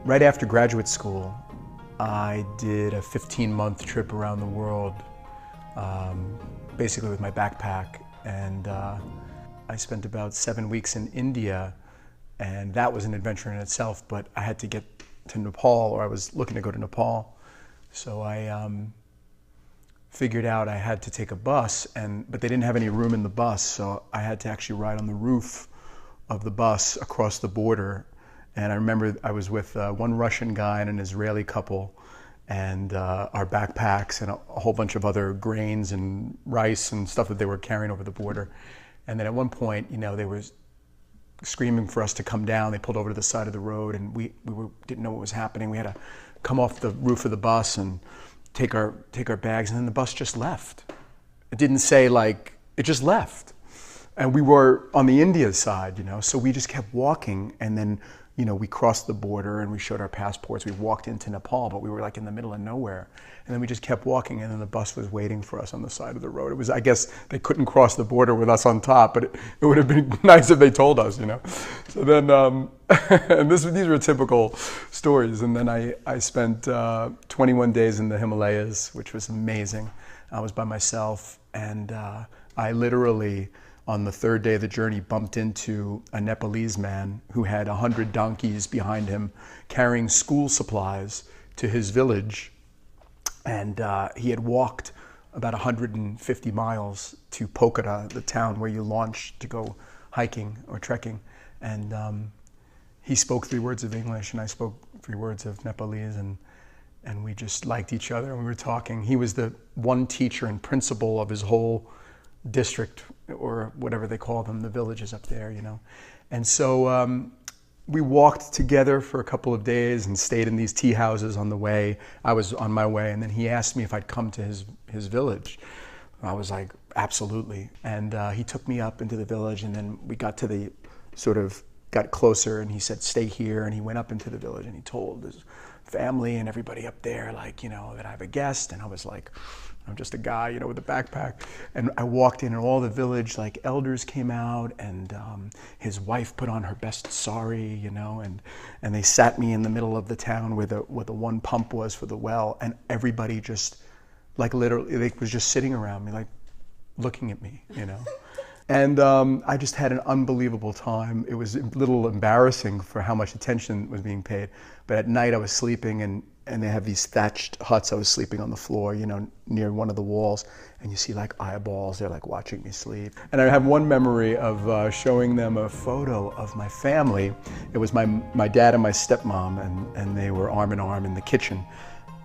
Right after graduate school, I did a 15-month trip around the world, basically with my backpack, and I spent about 7 weeks in India, and that was an adventure in itself, but I had to get to Nepal, or I was looking to go to Nepal, so I figured out I had to take a bus, but they didn't have any room in the bus, so I had to actually ride on the roof of the bus across the border. And I remember I was with one Russian guy and an Israeli couple, and our backpacks and a whole bunch of other grains and rice and stuff that they were carrying over the border. And then at one point, they were screaming for us to come down. They pulled over to the side of the road, and we didn't know what was happening. We had to come off the roof of the bus and take our bags, and then the bus just left. It didn't say it just left. And we were on the India side, so we just kept walking, and then we crossed the border and we showed our passports. We walked into Nepal, but we were in the middle of nowhere. And then we just kept walking, and then the bus was waiting for us on the side of the road. It was, I guess they couldn't cross the border with us on top, but it would have been nice if they told us, So then, and these were typical stories. And then I spent 21 days in the Himalayas, which was amazing. I was by myself, and I literally, on the third day of the journey, bumped into a Nepalese man who had 100 donkeys behind him carrying school supplies to his village. And he had walked about 150 miles to Pokhara, the town where you launch to go hiking or trekking. And he spoke 3 words of English, and I spoke 3 words of Nepalese, and we just liked each other, and we were talking. He was the one teacher and principal of his whole district, or whatever they call them, the villages up there, And so we walked together for a couple of days and stayed in these tea houses on the way. I was on my way, and then he asked me if I'd come to his village. I was like, absolutely. And he took me up into the village, and then we got got closer, and he said, stay here. And he went up into the village, and he told his family and everybody up there, that I have a guest. And I was like, I'm just a guy, with a backpack. And I walked in, and all the village, elders came out, and his wife put on her best sari, and they sat me in the middle of the town where the one pump was for the well, and everybody just, literally, they was just sitting around me, looking at me, And I just had an unbelievable time. It was a little embarrassing for how much attention was being paid. But at night I was sleeping, and they have these thatched huts. I was sleeping on the floor, near one of the walls. And you see eyeballs, they're watching me sleep. And I have one memory of showing them a photo of my family. It was my dad and my stepmom, and they were arm in arm in the kitchen.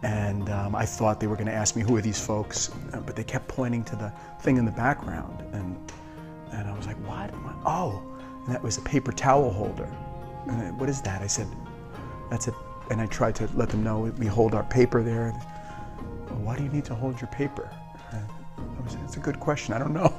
And I thought they were gonna ask me, who are these folks? But they kept pointing to the thing in the background. And I was like, what? Oh, and that was a paper towel holder. And what is that? I said, that's it. And I tried to let them know we hold our paper there. Well, why do you need to hold your paper? It's a good question. I don't know.